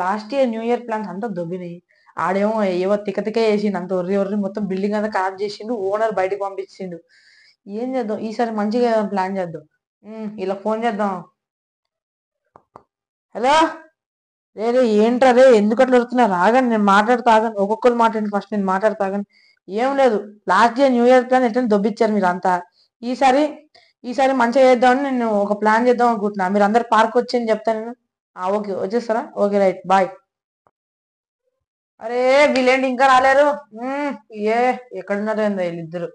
Last year new year plans అంతా దొబ్బినాయి. ఆడేమో ఏవో తిక్క చేసిండు, అంత ఒర్రి ఒర్రి మొత్తం బిల్డింగ్ అంతా ఖరాబ్ చేసిండు. ఓనర్ బయటకు పంపించిండు. ఏం చేద్దాం ఈసారి మంచిగా ప్లాన్ చేద్దాం. ఇలా ఫోన్ చేద్దాం. హలో రే ఏంట్రా రే, ఎందుకు అట్లా వస్తున్నారు? ఆగండి, నేను మాట్లాడుతా. ఆగండి, ఒక్కొక్కరు మాట్లాడండి. ఫస్ట్ నేను మాట్లాడుతా. ఆగండి. ఏం లేదు, last year new year plan ఎట్లా దొబ్బిచ్చారు మీరు అంతా. ఈసారి ఈసారి మంచిగా చేద్దామని నేను ఒక ప్లాన్ చేద్దాం అనుకుంటున్నా. మీరు అందరు పార్క్ వచ్చి అని చెప్తాను నేను. ఓకే, వచ్చేస్తారా? Okay, right, bye. అరే వీళ్ళేంటి ఇంకా రాలేరు? ఏ ఎక్కడున్నారు ఏందో వీళ్ళిద్దరు?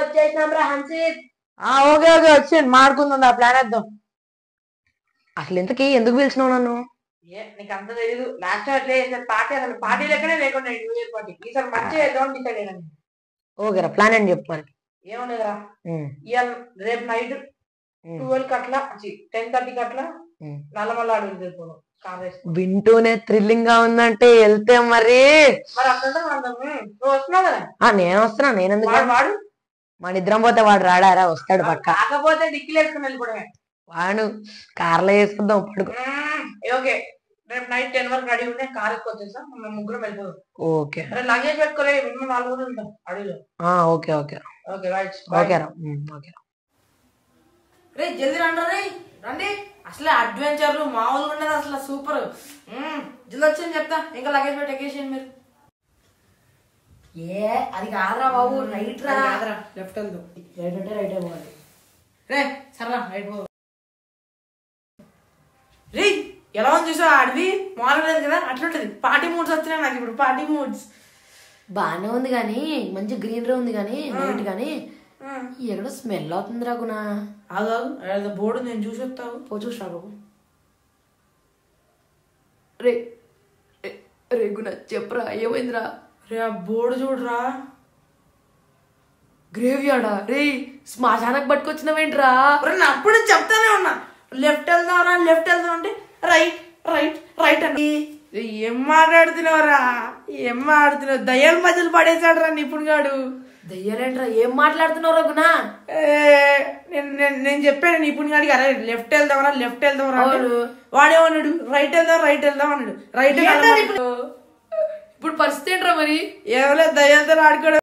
వచ్చేసినాం రా హన్సిత్. ఓకే ఓకే, వచ్చేయండి, మాడుకుందాం, ఆ ప్లాన్ వేద్దాం. అసలు ఇంతకీ ఎందుకు పిలిచినావు నన్ను? నీకు అంత తెలీదు. లాస్ట్ టైం అట్లే చేశారు పార్టీ, అసలు పార్టీ లెక్కనే లేకుండా న్యూ ఇయర్ పార్టీ. ఈసారి మంచిగా చేద్దాం డిసైడ్ అయ్యాను. ఓకేరా, ప్లాన్ అని చెప్పు మరి. ఏమన్నారా, ఇవాళ రేపు నైట్ 12 అట్లా 10:30 అట్లా నల్లమల్ల అడుగు వెళ్ళిపోను. వింటూనే థ్రిల్లింగ్ గా ఉందంటే వెళ్తే మరి నువ్వు వస్తున్నావు కదా. నేను వస్తున్నా. నేను ఎందుకు వాడు మన ఇద్దరం పోతే వాడు రాడారా? వస్తాడు పక్క. కాకపోతే డిక్కీలు వేసుకుని వెళ్ళిపోవడమే. వాడు కార్లో వేసుకుందాం పడుకో. ఓకే, రేపు నైట్ 10 వరకు రెడీ ఉంటే కార్ ఎక్కువ వచ్చేసా, మేము ముగ్గురం వెళ్ళిపోదాం. ఓకే, లగేజ్ పెట్టుకోలే, మినిమం 4 రోజులు ఉంటాం అడుగులో. Okay okay okay right. ఓకేరా ఓకే. రే జల్దీ రండి రే, రండి. అసలే అడ్వెంచర్ మామూలుగా ఉండదు, అసలు సూపర్. జల్దీ వచ్చి చెప్తా. ఇంకా లగేజ్ పెట్టి ఎక్కేసేయండి మీరు. ఏ అది కాదురా బాబు, రైట్ రా. లెఫ్ట్ వెళ్దాం. రైట్ అంటే రైట్ అయిపోవాలి. రే సర్రా రైట్ పో. రే ఎలా ఉంది చూసా అడవి? మారలేదు కదా, అట్లుంటది. పార్టీ మూడ్స్ వచ్చినాయి నాకు ఇప్పుడు, పార్టీ మూడ్స్. బానే ఉంది కానీ, మంచి గ్రీనరీ ఉంది కానీ, నైట్ కానీ ఎక్కడో స్మెల్ అవుతుంది రా గుణ. అదో బోర్డు నేను చూసి వస్తావు. పో చూసా బాబు. రే రే గుణ చెప్పరా, ఏమైందిరా? రే ఆ బోర్డు చూడరా. గ్రేవ్ యార్డా? రే శ్మశానకు పట్టుకొచ్చినవేంట్రా? అప్పుడు చెప్తానే ఉన్నా, లెఫ్ట్ వెళ్దాంరా, లెఫ్ట్ వెళ్దాం అంటే రైట్ రైట్ రైట్ అని. ఏం మాట్లాడుతున్నావురా, ఏం మాట్లాడుతున్నావు? దయ్యాల మధ్యలో పడేసాడు రా నిపుణుగాడు. దయ్యాలేంట్రా, ఏం మాట్లాడుతున్నావు గుణ? నేను చెప్పాను నిపుణుగాడికి, అరే లెఫ్ట్ వెళ్దాంరా, లెఫ్ట్ వెళ్దాంరా. వాడేమన్నాడు, రైట్ వెళ్దాం, రైట్ వెళ్దాం అన్నాడు. రైట్ ఇప్పుడు పరిస్థితి ఏంట్రా మరి? ఏమో దయ్యాలతో ఆడుకోవడం.